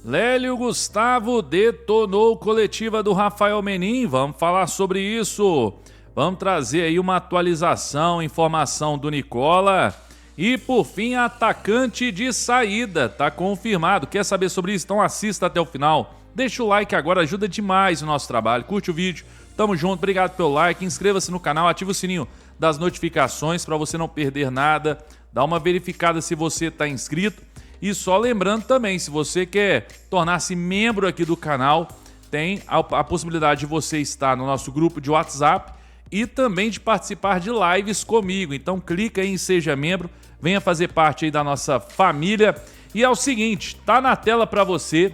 Lélio Gustavo detonou coletiva do Rafael Menin, vamos falar sobre isso. Vamos trazer aí uma atualização, informação do Nicola. E por fim, atacante de saída, tá confirmado. Quer saber sobre isso? Então assista até o final. Deixa o like agora, ajuda demais o nosso trabalho. Curte o vídeo, tamo junto, obrigado pelo like. Inscreva-se no canal, ativa o sininho das notificações para você não perder nada. Dá uma verificada se você está inscrito. E só lembrando também, se você quer tornar-se membro aqui do canal, tem a possibilidade de você estar no nosso grupo de WhatsApp e também de participar de lives comigo. Então clica aí em Seja Membro, venha fazer parte aí da nossa família. E é o seguinte, tá na tela para você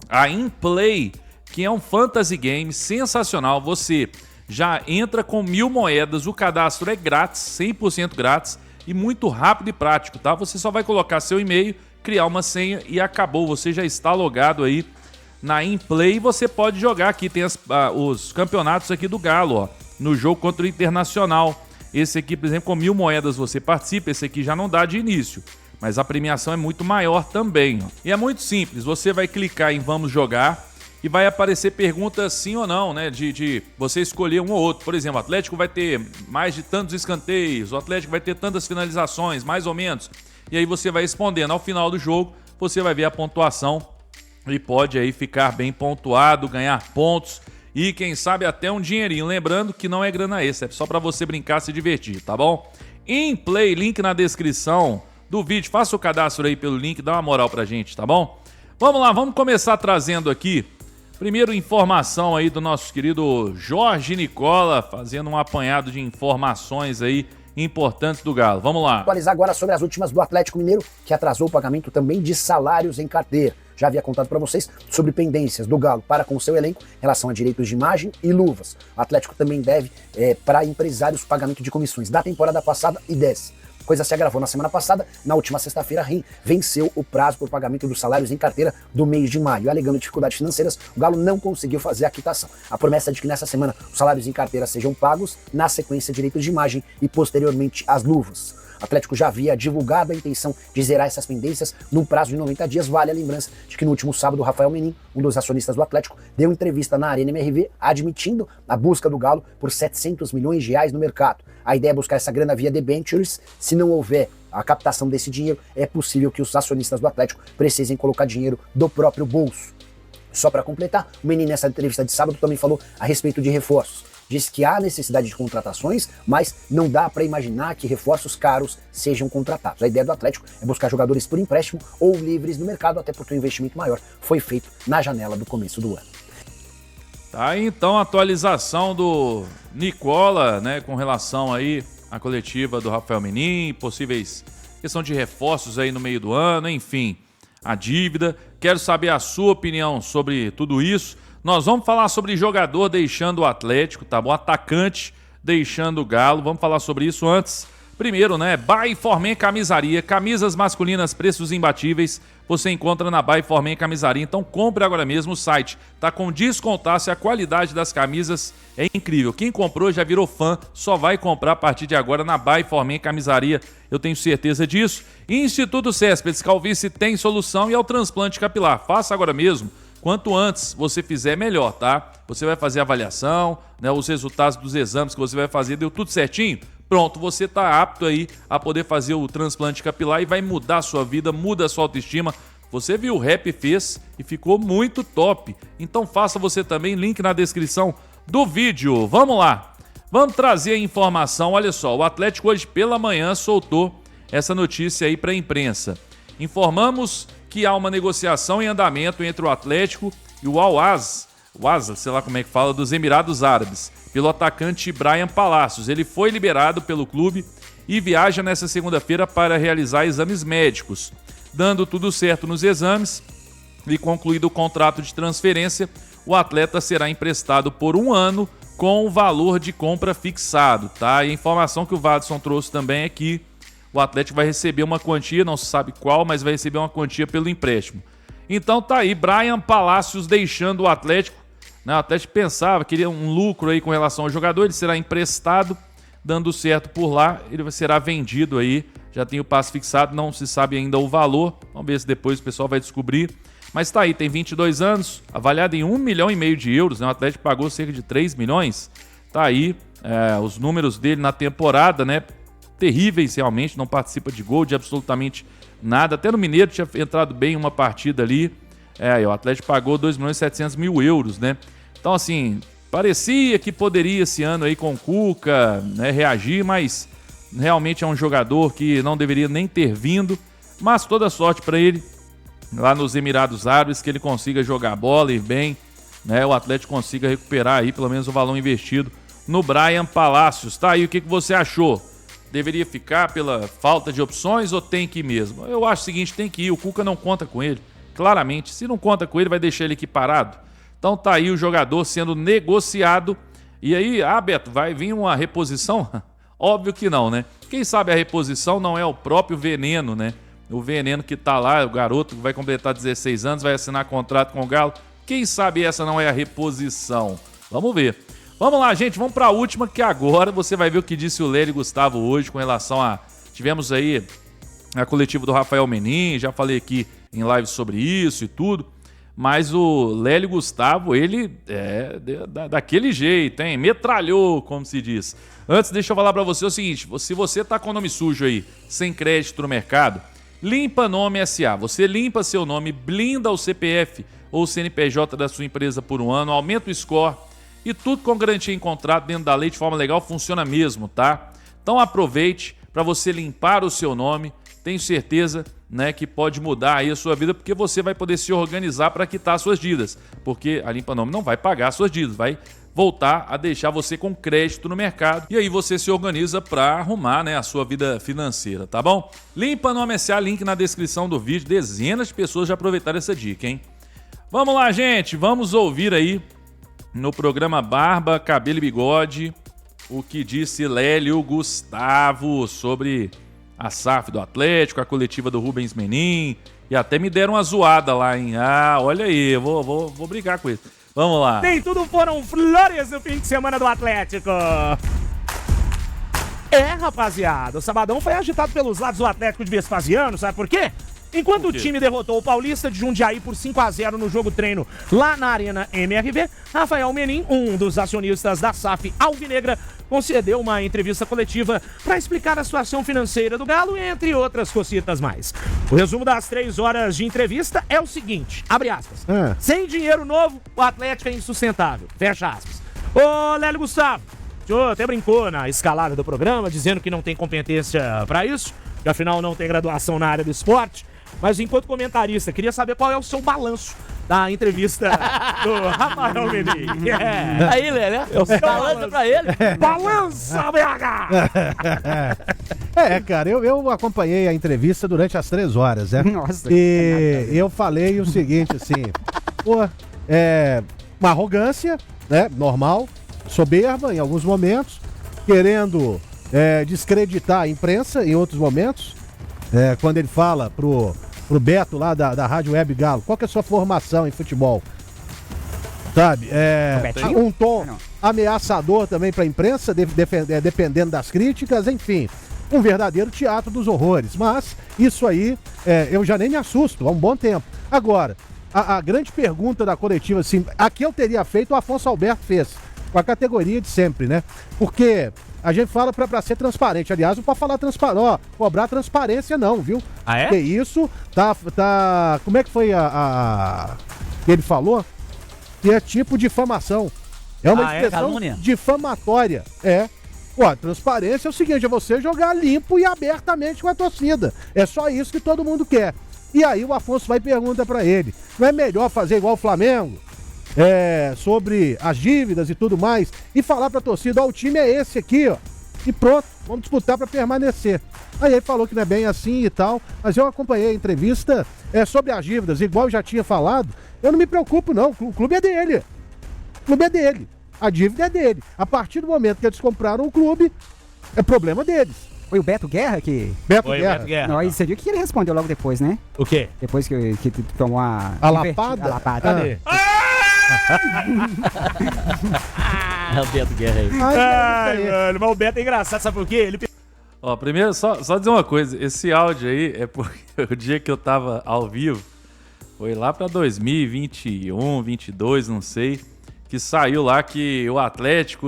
a InPlay, que é um fantasy game sensacional. Você já entra com 1.000 moedas, o cadastro é grátis, 100% grátis e muito rápido e prático, tá? Você só vai colocar seu e-mail, criar uma senha e acabou. Você já está logado aí na InPlay e você pode jogar aqui. Tem os campeonatos aqui do Galo, ó, no jogo contra o Internacional. Esse aqui, por exemplo, com 1.000 moedas você participa. Esse aqui já não dá de início, mas a premiação é muito maior também, ó. E é muito simples, você vai clicar em Vamos Jogar e vai aparecer perguntas sim ou não, né? De você escolher um ou outro. Por exemplo, o Atlético vai ter mais de tantos escanteios, o Atlético vai ter tantas finalizações, mais ou menos. E aí você vai respondendo. Ao final do jogo, você vai ver a pontuação e pode aí ficar bem pontuado, ganhar pontos e quem sabe até um dinheirinho. Lembrando que não é grana extra, é só para você brincar, se divertir, tá bom? InPlay, link na descrição do vídeo. Faça o cadastro aí pelo link, dá uma moral pra gente, tá bom? Vamos lá, vamos começar trazendo aqui primeiro informação aí do nosso querido Jorge Nicola, fazendo um apanhado de informações aí importantes do Galo. Vamos lá. Atualizar agora sobre as últimas do Atlético Mineiro, que atrasou o pagamento também de salários em carteira. Já havia contado para vocês sobre pendências do Galo para com o seu elenco em relação a direitos de imagem e luvas. O Atlético também deve para empresários pagamento de comissões da temporada passada e dessa. Coisa se agravou na semana passada. Na última sexta-feira, a REN venceu o prazo por pagamento dos salários em carteira do mês de maio. Alegando dificuldades financeiras, o Galo não conseguiu fazer a quitação. A promessa é de que nessa semana os salários em carteira sejam pagos, na sequência direitos de imagem e posteriormente as luvas. O Atlético já havia divulgado a intenção de zerar essas pendências num prazo de 90 dias. Vale a lembrança de que no último sábado o Rafael Menin, um dos acionistas do Atlético, deu entrevista na Arena MRV admitindo a busca do Galo por 700 milhões de reais no mercado. A ideia é buscar essa grana via debentures. Se não houver a captação desse dinheiro, é possível que os acionistas do Atlético precisem colocar dinheiro do próprio bolso. Só para completar, o Menin nessa entrevista de sábado também falou a respeito de reforços. Diz que há necessidade de contratações, mas não dá para imaginar que reforços caros sejam contratados. A ideia do Atlético é buscar jogadores por empréstimo ou livres no mercado, até porque o investimento maior foi feito na janela do começo do ano. Tá aí então a atualização do Nicola, né, com relação aí à coletiva do Rafael Menin, possíveis questão de reforços aí no meio do ano, enfim, a dívida. Quero saber a sua opinião sobre tudo isso. Nós vamos falar sobre jogador deixando o Atlético, tá bom? Atacante deixando o Galo. Vamos falar sobre isso antes. Primeiro, né? By Formen Camisaria. Camisas masculinas, preços imbatíveis. Você encontra na By Formen Camisaria. Então compre agora mesmo o site. Tá com descontaço e a qualidade das camisas é incrível. Quem comprou já virou fã. Só vai comprar a partir de agora na By Formen Camisaria. Eu tenho certeza disso. Instituto Céspedes Calvície tem solução e é o transplante capilar. Faça agora mesmo. Quanto antes você fizer, melhor, tá? Você vai fazer a avaliação, né? Os resultados dos exames que você vai fazer, deu tudo certinho? Pronto, você está apto aí a poder fazer o transplante capilar e vai mudar a sua vida, muda a sua autoestima. Você viu, o Rap fez e ficou muito top. Então faça você também, link na descrição do vídeo. Vamos lá, vamos trazer a informação. Olha só, o Atlético hoje pela manhã soltou essa notícia aí para a imprensa. Informamos que há uma negociação em andamento entre o Atlético e o Al-Az, sei lá como é que fala, dos Emirados Árabes, pelo atacante Bryan Palacios. Ele foi liberado pelo clube e viaja nesta segunda-feira para realizar exames médicos. Dando tudo certo nos exames e concluído o contrato de transferência, o atleta será emprestado por 1 ano com o valor de compra fixado, tá? E a informação que o Vadson trouxe também é que o Atlético vai receber uma quantia, não se sabe qual, mas vai receber uma quantia pelo empréstimo. Então tá aí, Bryan Palacios deixando o Atlético. Né? O Atlético pensava, queria um lucro aí com relação ao jogador, ele será emprestado, dando certo por lá, ele será vendido aí, já tem o passe fixado, não se sabe ainda o valor, vamos ver se depois o pessoal vai descobrir. Mas tá aí, tem 22 anos, avaliado em 1,5 milhão de euros, né? O Atlético pagou cerca de 3 milhões. Tá aí, os números dele na temporada, né? Terríveis realmente, não participa de gol, de absolutamente nada. Até no Mineiro tinha entrado bem em uma partida ali. O Atlético pagou 2.700.000 euros, né? Então, assim, parecia que poderia esse ano aí com o Cuca, né, reagir, mas realmente é um jogador que não deveria nem ter vindo. Mas toda sorte para ele lá nos Emirados Árabes, que ele consiga jogar bola, ir bem, né? O Atlético consiga recuperar aí pelo menos o valor investido no Bryan Palacios. Tá aí, o que você achou? Deveria ficar pela falta de opções ou tem que ir mesmo? Eu acho o seguinte, tem que ir, o Cuca não conta com ele, claramente. Se não conta com ele, vai deixar ele aqui parado. Então tá aí o jogador sendo negociado. E aí, Beto, vai vir uma reposição? Óbvio que não, né? Quem sabe a reposição não é o próprio Veneno, né? O Veneno que tá lá, o garoto que vai completar 16 anos, vai assinar contrato com o Galo. Quem sabe essa não é a reposição? Vamos ver. Vamos lá, gente, vamos para a última, que agora você vai ver o que disse o Lélio Gustavo hoje com relação a... Tivemos aí a coletiva do Rafael Menin, já falei aqui em live sobre isso e tudo, mas o Lélio Gustavo, ele é daquele jeito, hein? Metralhou, como se diz. Antes, deixa eu falar para você o seguinte, se você tá com o nome sujo aí, sem crédito no mercado, Limpa Nome SA. Você limpa seu nome, blinda o CPF ou o CNPJ da sua empresa por um ano, aumenta o score e tudo com garantia em contrato dentro da lei de forma legal, funciona mesmo, tá? Então aproveite para você limpar o seu nome. Tenho certeza, né, que pode mudar aí a sua vida, porque você vai poder se organizar para quitar suas dívidas, porque a Limpa Nome não vai pagar suas dívidas, vai voltar a deixar você com crédito no mercado e aí você se organiza para arrumar, né, a sua vida financeira, tá bom? Limpa Nome SA, link na descrição do vídeo. Dezenas de pessoas já aproveitaram essa dica, hein? Vamos lá, gente, vamos ouvir aí no programa Barba, Cabelo e Bigode o que disse Lélio Gustavo sobre a SAF do Atlético, a coletiva do Rubens Menin, e até me deram uma zoada lá, hein? Olha aí, eu vou brigar com isso. Vamos lá. Nem tudo foram flores no fim de semana do Atlético. Rapaziada, o sabadão foi agitado pelos lados do Atlético de Vespasiano, sabe por quê? Enquanto o time derrotou o Paulista de Jundiaí por 5-0 no jogo treino lá na Arena MRV, Rafael Menin, um dos acionistas da SAF Alvinegra, concedeu uma entrevista coletiva para explicar a situação financeira do Galo, entre outras cositas mais. O resumo das 3 horas de entrevista é o seguinte, abre aspas, sem dinheiro novo, o Atlético é insustentável, fecha aspas. Ô, Lélio Gustavo, o senhor até brincou na escalada do programa, dizendo que não tem competência para isso, que afinal não tem graduação na área do esporte, mas enquanto comentarista, queria saber qual é o seu balanço da entrevista do Rafael Menin. Aí, Lélio, balança pra ele. Balança, BH! Cara, eu acompanhei a entrevista durante as 3 horas, né? Nossa. E eu falei o seguinte, assim, uma arrogância, né? Normal, soberba em alguns momentos, querendo descreditar a imprensa em outros momentos. Quando ele fala pro Beto lá da Rádio Web Galo, qual que é a sua formação em futebol? Sabe? Um tom ameaçador também pra imprensa, dependendo das críticas, enfim. Um verdadeiro teatro dos horrores. Mas isso aí, eu já nem me assusto há um bom tempo. Agora, a grande pergunta da coletiva, assim, aqui eu teria feito, o Afonso Alberto fez, com a categoria de sempre, né? Porque a gente fala pra ser transparente. Aliás, não pode falar cobrar transparência não, viu? Ah, é? Porque isso tá... Como é que foi que ele falou? Que é tipo difamação. É uma expressão calúnia. Difamatória. Transparência é o seguinte, é você jogar limpo e abertamente com a torcida. É só isso que todo mundo quer. E aí o Afonso vai e pergunta pra ele, não é melhor fazer igual o Flamengo? Sobre as dívidas e tudo mais, e falar pra torcida, o time é esse aqui, ó, e pronto, vamos disputar pra permanecer. Aí ele falou que não é bem assim e tal, mas eu acompanhei a entrevista sobre as dívidas, igual eu já tinha falado, eu não me preocupo não, o clube é dele, a dívida é dele. A partir do momento que eles compraram o clube, é problema deles. Foi o Beto Guerra que... Beto Guerra. Não, aí você viu que ele respondeu logo depois, né? O quê? Depois que tomou a lapada? A lapada. Cadê? É o Beto Guerra aí. Mano, mas o Beto é engraçado, sabe por quê? Ele... Primeiro, só dizer uma coisa, esse áudio aí é porque o dia que eu tava ao vivo, Foi lá pra 2021, 22, não sei, que saiu lá que o Atlético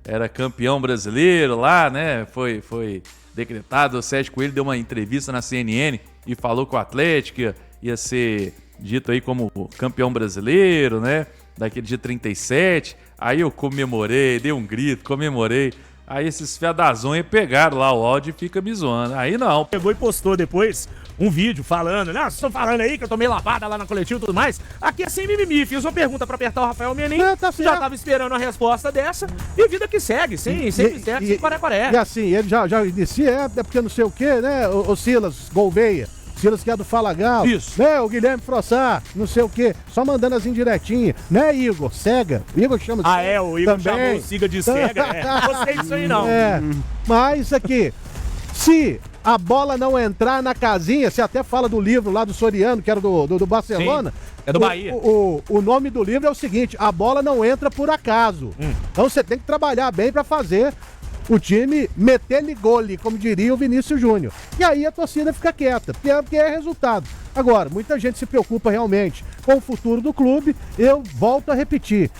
era campeão brasileiro lá, né? Foi decretado. O Sérgio Coelho deu uma entrevista na CNN e falou que o Atlético ia ser dito aí como campeão brasileiro, né? Daquele dia 37. Aí eu comemorei, dei um grito, comemorei. Aí esses fiadazões pegaram lá o áudio e fica me zoando. Aí não. Pegou e postou depois um vídeo falando, né? Vocês estão falando aí que eu tomei lavada lá na coletiva e tudo mais. Aqui é sem mimimi. Fiz uma pergunta pra apertar o Rafael Menin. Tá certo. Já tava esperando a resposta dessa. E vida que segue, sem mistério, sem paré-paré. E assim, ele já inicia, é porque não sei o quê, né? O Silas Gouveia. Silas que é do Fala Gal. Isso. Né? O Guilherme Frossá, não sei o quê. Só mandando as indiretinhas. Né, Igor? Cega. O Igor chama Ah, é? O Igor também. chamou o Siga de cega. Não gostei disso aí, não. Mas aqui, se a bola não entrar na casinha, você até fala do livro lá do Soriano, que era do Barcelona. Sim, é do Bahia. O nome do livro é o seguinte: a bola não entra por acaso. Então você tem que trabalhar bem pra fazer o time meter-lhe gole, como diria o Vinícius Júnior. E aí a torcida fica quieta, porque é resultado. Agora, muita gente se preocupa realmente com o futuro do clube. Eu volto a repetir.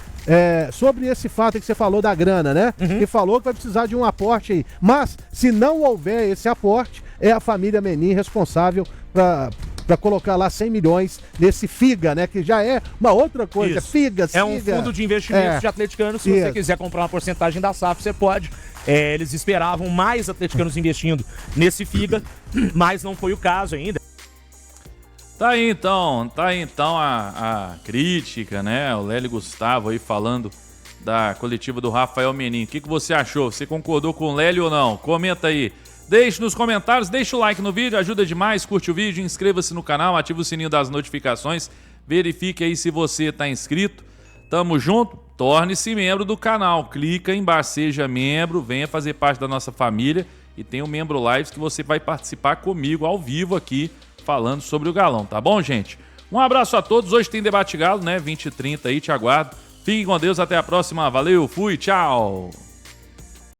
Sobre esse fato que você falou da grana, né? Que falou que vai precisar de um aporte aí. Mas, se não houver esse aporte, é a família Menin responsável para colocar lá 100 milhões nesse FIGA, né? Que já é uma outra coisa. Isso. FIGA. É um fundo de investimentos de atleticanos. Se você quiser comprar uma porcentagem da SAF, você pode. Eles esperavam mais atleticanos investindo nesse FIGA, mas não foi o caso ainda. Tá aí então a crítica, né? O Lélio Gustavo aí falando da coletiva do Rafael Menin. O que você achou? Você concordou com o Lélio ou não? Comenta aí. Deixe nos comentários, deixa o like no vídeo, ajuda demais, curte o vídeo, inscreva-se no canal, ativa o sininho das notificações, verifique aí se você está inscrito. Tamo junto, torne-se membro do canal, clica embaixo, seja membro, venha fazer parte da nossa família e tem o Membro Lives que você vai participar comigo ao vivo aqui, falando sobre o Galão, tá bom, gente? Um abraço a todos, hoje tem Debate Galo, né, 20h30 aí, te aguardo. Fiquem com Deus, até a próxima, valeu, fui, tchau!